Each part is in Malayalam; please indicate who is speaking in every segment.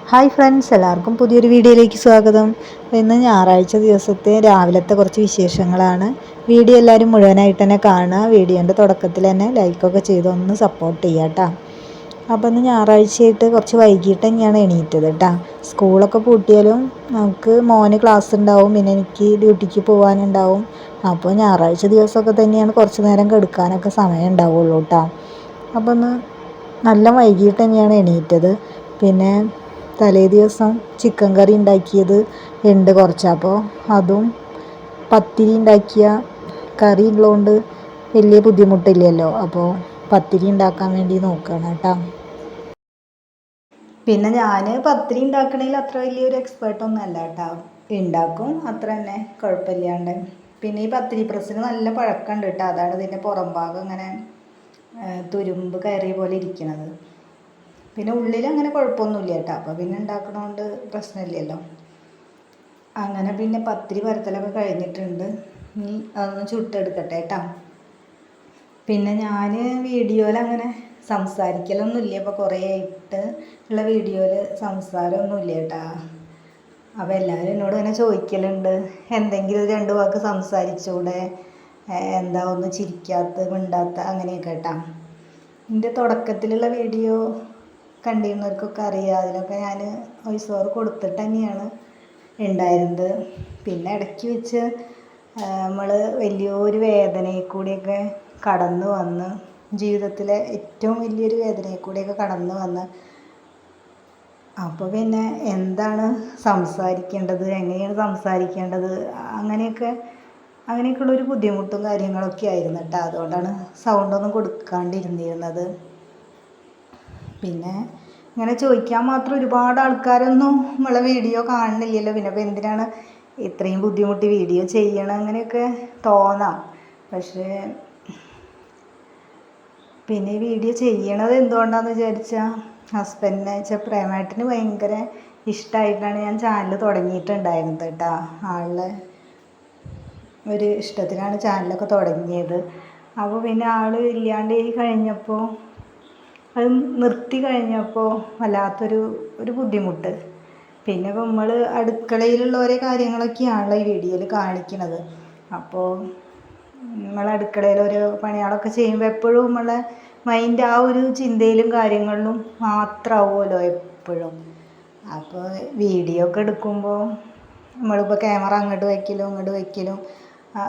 Speaker 1: ഹായ് ഫ്രണ്ട്സ്, എല്ലാവർക്കും പുതിയൊരു വീഡിയോയിലേക്ക് സ്വാഗതം. ഇന്ന് ഞായറാഴ്ച ദിവസത്തെ രാവിലത്തെ കുറച്ച് വിശേഷങ്ങളാണ്. വീഡിയോ എല്ലാവരും മുഴുവനായിട്ട് തന്നെ കാണുക. വീഡിയോൻ്റെ തുടക്കത്തിൽ തന്നെ ലൈക്കൊക്കെ ചെയ്തൊന്ന് സപ്പോർട്ട് ചെയ്യാം കേട്ടോ. അപ്പോൾ ഇന്ന് ഞായറാഴ്ചയായിട്ട് കുറച്ച് വൈകിട്ട് തന്നെയാണ് എണീറ്റത് കേട്ടോ. സ്കൂളൊക്കെ പൂട്ടിയാലും നമുക്ക് മോന് ക്ലാസ് ഉണ്ടാവും, പിന്നെ എനിക്ക് ഡ്യൂട്ടിക്ക് പോകാനുണ്ടാവും. അപ്പോൾ ഞായറാഴ്ച ദിവസമൊക്കെ തന്നെയാണ് കുറച്ച് നേരം കിടക്കാനൊക്കെ സമയം ഉണ്ടാവുള്ളൂ കേട്ടോ. അപ്പോൾ ഒന്ന് നല്ല വൈകിട്ട് തന്നെയാണ് എണീറ്റത്. പിന്നെ തലേ ദിവസം ചിക്കൻ കറി ഉണ്ടാക്കിയത് ഉണ്ട് കുറച്ച്, അപ്പോൾ അതും പത്തിരി ഉണ്ടാക്കിയ കറി ഉള്ളതുകൊണ്ട് വലിയ ബുദ്ധിമുട്ടില്ലല്ലോ. അപ്പോൾ പത്തിരി ഉണ്ടാക്കാൻ വേണ്ടി നോക്കുകയാണ് കേട്ടോ. പിന്നെ ഞാൻ പത്തിരി ഉണ്ടാക്കണതിൽ അത്ര വലിയൊരു എക്സ്പേർട്ടൊന്നും അല്ല കേട്ടോ. ഉണ്ടാക്കും അത്ര തന്നെ, കുഴപ്പമില്ലാണ്ട്. പിന്നെ ഈ പത്തിരി പ്രസ്സിന് നല്ല പഴക്കമുണ്ട് കേട്ടോ. അതാണ് ഇതിൻ്റെ പുറം ഭാഗം ഇങ്ങനെ തുരുമ്പ് കയറിയ പോലെ ഇരിക്കണത്. പിന്നെ ഉള്ളിൽ അങ്ങനെ കുഴപ്പമൊന്നുമില്ല കേട്ടോ. അപ്പോൾ പിന്നെ ഉണ്ടാക്കണോണ്ട് പ്രശ്നമില്ലല്ലോ. അങ്ങനെ പിന്നെ പത്തിരി പരത്തലൊക്കെ കഴിഞ്ഞിട്ടുണ്ട്. ഇനി അതൊന്ന് ചുട്ടെടുക്കട്ടെ കേട്ടോ. പിന്നെ ഞാൻ വീഡിയോയിൽ അങ്ങനെ സംസാരിക്കലൊന്നുമില്ല. ഇപ്പോൾ കുറേ ആയിട്ട് ഉള്ള വീഡിയോയിൽ സംസാരമൊന്നുമില്ല കേട്ടോ. അപ്പോൾ എല്ലാവരും എന്നോട് ഇങ്ങനെ ചോദിക്കലുണ്ട്, എന്തെങ്കിലും ഒരു 2 വാക്ക് സംസാരിച്ചൂടെ, എന്താ ഒന്ന് ചിരിക്കാത്ത മിണ്ടാത്ത അങ്ങനെയൊക്കെ കേട്ടോ. എൻ്റെ തുടക്കത്തിലുള്ള വീഡിയോ കണ്ടിരുന്നവർക്കൊക്കെ അറിയാം. അതിലൊക്കെ ഞാൻ വോയിസ് ഓവർ കൊടുത്തിട്ട് തന്നെയാണ് ഉണ്ടായിരുന്നത്. പിന്നെ ഇടയ്ക്ക് വെച്ച് നമ്മൾ വലിയൊരു വേദനയിൽ കൂടിയൊക്കെ കടന്നു വന്ന്, ജീവിതത്തിലെ ഏറ്റവും വലിയൊരു വേദനയിൽ കൂടിയൊക്കെ കടന്നു വന്ന്, അപ്പോൾ പിന്നെ എന്താണ് സംസാരിക്കേണ്ടത്, എങ്ങനെയാണ് സംസാരിക്കേണ്ടത്, അങ്ങനെയൊക്കെയുള്ളൊരു ബുദ്ധിമുട്ടും കാര്യങ്ങളൊക്കെ ആയിരുന്നു കേട്ടോ. അതുകൊണ്ടാണ് സൗണ്ടൊന്നും കൊടുക്കാണ്ടിരുന്നിരുന്നത്. പിന്നെ ഇങ്ങനെ ചോദിക്കാൻ മാത്രം ഒരുപാട് ആൾക്കാരൊന്നും നമ്മളെ വീഡിയോ കാണുന്നില്ലല്ലോ. പിന്നെ ഇപ്പോൾ എന്തിനാണ് ഇത്രയും ബുദ്ധിമുട്ടി വീഡിയോ ചെയ്യണം, അങ്ങനെയൊക്കെ തോന്നാം. പക്ഷേ പിന്നെ ഈ വീഡിയോ ചെയ്യണത് എന്തുകൊണ്ടാണെന്ന് വിചാരിച്ചാൽ, ഹസ്ബൻഡിനെ വെച്ചാൽ പ്രേമേട്ടന് ഭയങ്കര ഇഷ്ടമായിട്ടാണ് ഞാൻ ചാനൽ തുടങ്ങിയിട്ടുണ്ടായിരുന്നത് കേട്ടോ. ആളുടെ ഒരു ഇഷ്ടത്തിനാണ് ചാനലൊക്കെ തുടങ്ങിയത്. അപ്പോൾ പിന്നെ ആൾ ഇല്ലാണ്ട് കഴിഞ്ഞപ്പോൾ, അത് നിർത്തി കഴിഞ്ഞപ്പോൾ വല്ലാത്തൊരു ബുദ്ധിമുട്ട്. പിന്നെ ഇപ്പോൾ നമ്മൾ അടുക്കളയിലുള്ള ഓരോ കാര്യങ്ങളൊക്കെയാണല്ലോ ഈ വീഡിയോയിൽ കാണിക്കുന്നത്. അപ്പോൾ നമ്മൾ അടുക്കളയിൽ ഓരോ പണികളൊക്കെ ചെയ്യുമ്പോൾ എപ്പോഴും നമ്മളെ മൈൻഡ് ആ ഒരു ചിന്തയിലും കാര്യങ്ങളിലും മാത്രമാവുമല്ലോ എപ്പോഴും. അപ്പോൾ വീഡിയോ ഒക്കെ എടുക്കുമ്പോൾ നമ്മളിപ്പോൾ ക്യാമറ അങ്ങോട്ട് വയ്ക്കലും ഇങ്ങോട്ട് വയ്ക്കലും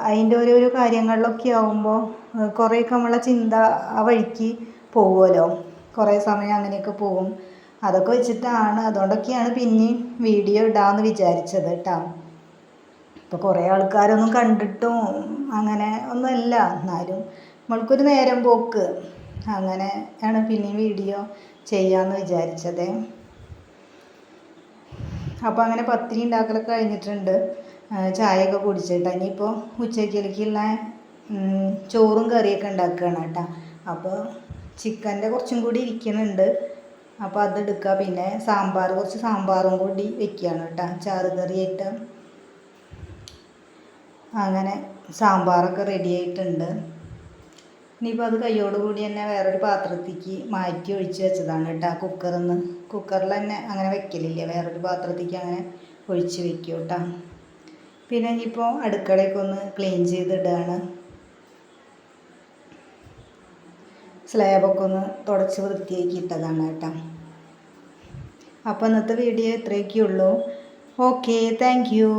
Speaker 1: അതിൻ്റെ ഓരോരോ കാര്യങ്ങളിലൊക്കെ ആവുമ്പോൾ കുറേയൊക്കെ നമ്മളെ ചിന്ത ആ വഴിക്ക് പോകുമല്ലോ. കുറേ സമയം അങ്ങനെയൊക്കെ പോകും. അതൊക്കെ വെച്ചിട്ടാണ്, അതുകൊണ്ടൊക്കെയാണ് പിന്നെയും വീഡിയോ ഇടാമെന്ന് വിചാരിച്ചത് കേട്ടോ. ഇപ്പോൾ കുറേ ആൾക്കാരൊന്നും കണ്ടിട്ടും അങ്ങനെ ഒന്നുമല്ല, എന്നാലും നമ്മൾക്കൊരു നേരം പോക്ക്, അങ്ങനെയാണ് പിന്നെയും വീഡിയോ ചെയ്യാമെന്ന് വിചാരിച്ചത്. അപ്പോൾ അങ്ങനെ പത്തിരി ഉണ്ടാക്കലൊക്കെ കഴിഞ്ഞിട്ടുണ്ട്. ചായയൊക്കെ കുടിച്ചിട്ട് ഇനിയിപ്പോൾ ഉച്ചയ്ക്കിലേക്കുള്ള ചോറും കറിയൊക്കെ ഉണ്ടാക്കുകയാണ് കേട്ടോ. അപ്പോൾ ചിക്കൻ്റെ കുറച്ചും കൂടി ഇരിക്കുന്നുണ്ട്. അപ്പോൾ അതെടുക്കുക. പിന്നെ കുറച്ച് സാമ്പാറും കൂടി വെക്കുകയാണ് കേട്ടോ, ചാറ് കറിയായിട്ട്. അങ്ങനെ സാമ്പാറൊക്കെ റെഡി ആയിട്ടുണ്ട്. ഇനിയിപ്പോൾ അത് കയ്യോടുകൂടി തന്നെ വേറൊരു പാത്രത്തേക്ക് മാറ്റി ഒഴിച്ച് വെച്ചതാണ് കേട്ടോ. കുക്കറിൽ തന്നെ അങ്ങനെ വെക്കലില്ല, വേറൊരു പാത്രത്തേക്ക് അങ്ങനെ ഒഴിച്ച് വെക്കും കേട്ടോ. പിന്നെ ഇനിയിപ്പോൾ അടുക്കളയൊക്കെ ഒന്ന് ക്ലീൻ ചെയ്തിടുകയാണ്. സ്ലാബൊക്കെ ഒന്ന് തുടച്ച് വൃത്തിയാക്കി ഇട്ടതാണ് കേട്ടോ. അപ്പോൾ ഇന്നത്തെ വീഡിയോ ഇത്രയൊക്കെ ഉള്ളൂ. Okay, thank you.